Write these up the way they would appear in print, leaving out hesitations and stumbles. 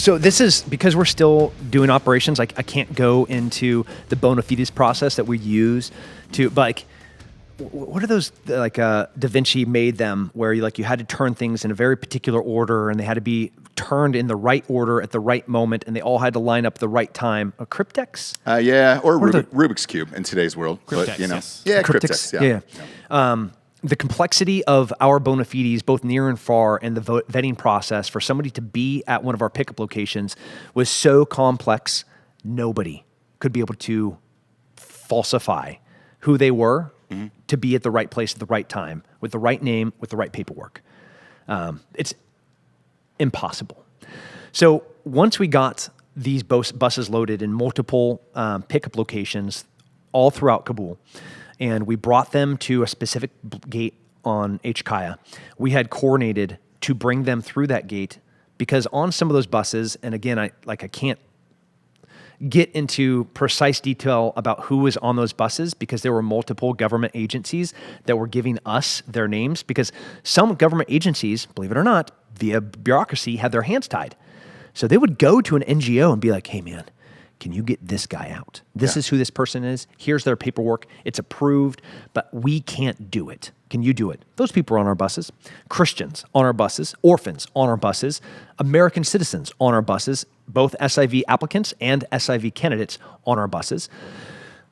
So this is because we're still doing operations. Like I can't go into the bona fides process that we use to, but like, what are those, like Da Vinci made them where you had to turn things in a very particular order and they had to be turned in the right order at the right moment and they all had to line up the right time. A cryptex? Yeah, or Rubik's Cube in today's world. Cryptex, but, you know, yes. yeah, Cryptex, cryptex, yeah. The complexity of our bona fides, both near and far, and the vetting process for somebody to be at one of our pickup locations was so complex, nobody could be able to falsify who they were to be at the right place at the right time, with the right name, with the right paperwork. It's impossible. So once we got these buses loaded in multiple pickup locations all throughout Kabul, and we brought them to a specific gate on HKaya, we had coordinated to bring them through that gate because on some of those buses, and again, I can't get into precise detail about who was on those buses because there were multiple government agencies that were giving us their names because some government agencies, believe it or not, via bureaucracy, had their hands tied. So they would go to an NGO and be like, hey man, can you get this guy out? This is who this person is. Here's their paperwork. It's approved, but we can't do it. Can you do it? Those people are on our buses. Christians on our buses, orphans on our buses, American citizens on our buses, both SIV applicants and SIV candidates on our buses.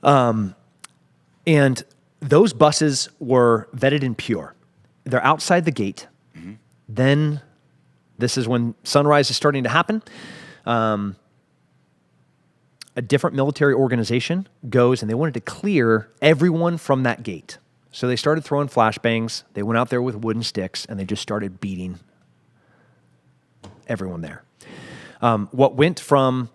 And those buses were vetted and pure. They're outside the gate. Mm-hmm. Then this is when sunrise is starting to happen. A different military organization goes and they wanted to clear everyone from that gate. So they started throwing flashbangs. They went out there with wooden sticks and they just started beating everyone there. What went from,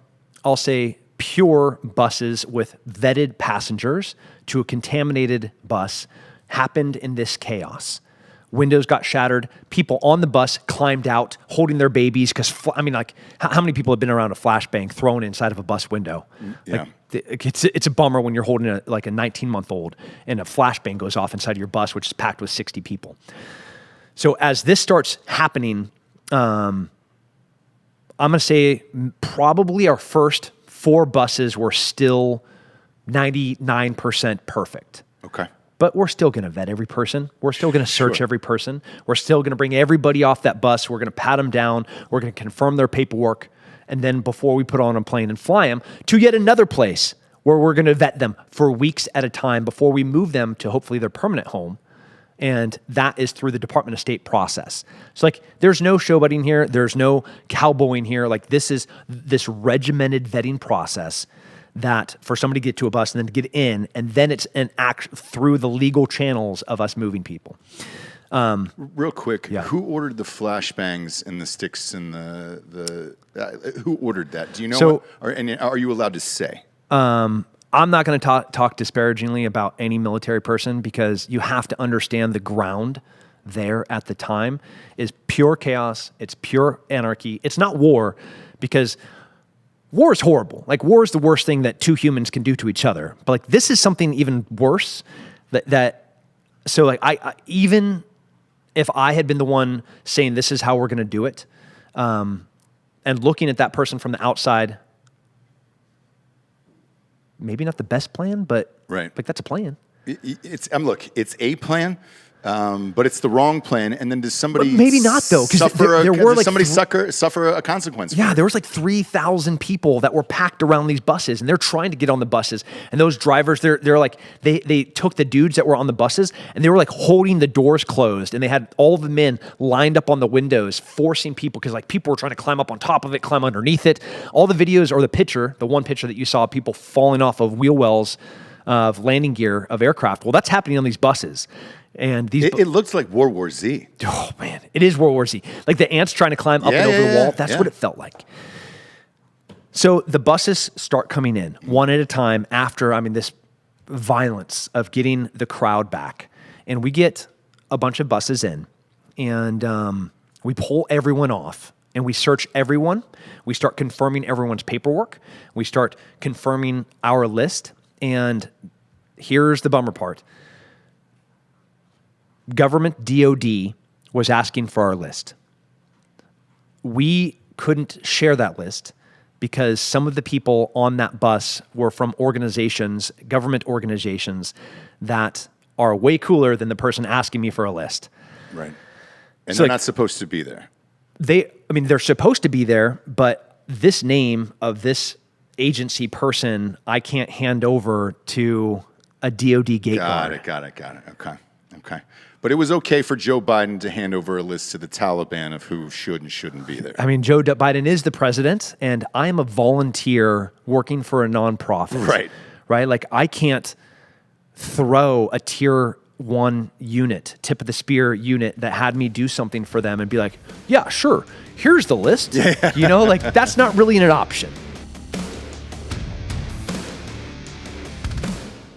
I'll say, pure buses with vetted passengers to a contaminated bus happened in this chaos. Windows got shattered. People on the bus climbed out, holding their babies. Because how many people have been around a flashbang thrown inside of a bus window? Yeah. It's a bummer when you're holding a 19-month-old and a flashbang goes off inside of your bus, which is packed with 60 people. So as this starts happening, I'm going to say probably our first 4 buses were still 99% perfect. Okay. But we're still going to vet every person. We're still going to search every person. We're still going to bring everybody off that bus. We're going to pat them down. We're going to confirm their paperwork. And then before we put on a plane and fly them to yet another place where we're going to vet them for weeks at a time before we move them to hopefully their permanent home. And that is through the Department of State process. So there's no showboating here. There's no cowboying here. This is this regimented vetting process that for somebody to get to a bus and then to get in, and then it's an act through the legal channels of us moving people. Real quick, who ordered the flashbangs and the sticks and who ordered that? Do you know? So, are you allowed to say? I'm not going to talk disparagingly about any military person because you have to understand the ground there at the time is pure chaos. It's pure anarchy. It's not war because war is horrible. War is the worst thing that 2 humans can do to each other. But this is something even worse. So I even if I had been the one saying this is how we're going to do it, and looking at that person from the outside, maybe not the best plan, but that's a plan. It's a plan. But it's the wrong plan, and then does somebody maybe not though? Because suffer a consequence? Yeah, there was 3,000 people that were packed around these buses, and they're trying to get on the buses. And those drivers, they took the dudes that were on the buses, and they were holding the doors closed, and they had all the men lined up on the windows, forcing people because people were trying to climb up on top of it, climb underneath it. All the videos or the one picture that you saw, people falling off of wheel wells of landing gear of aircraft. Well, that's happening on these buses. And it looks like World War Z. Oh man, it is World War Z. The ants trying to climb up and over the wall. That's what it felt like. So the buses start coming in one at a time after, this violence of getting the crowd back. And we get a bunch of buses in and we pull everyone off and we search everyone. We start confirming everyone's paperwork. We start confirming our list. And here's the bummer part. Government DOD was asking for our list. We couldn't share that list because some of the people on that bus were from organizations, government organizations, that are way cooler than the person asking me for a list. Right. And so they're not supposed to be there. They're supposed to be there, but this name of this agency person, I can't hand over to a DOD gate guard. Got it. Okay. But it was okay for Joe Biden to hand over a list to the Taliban of who should and shouldn't be there. I mean, Joe Biden is the president, and I am a volunteer working for a nonprofit. Right? Like, I can't throw a tier 1 unit, tip of the spear unit that had me do something for them and be like, yeah, sure, here's the list. Like, that's not really an option.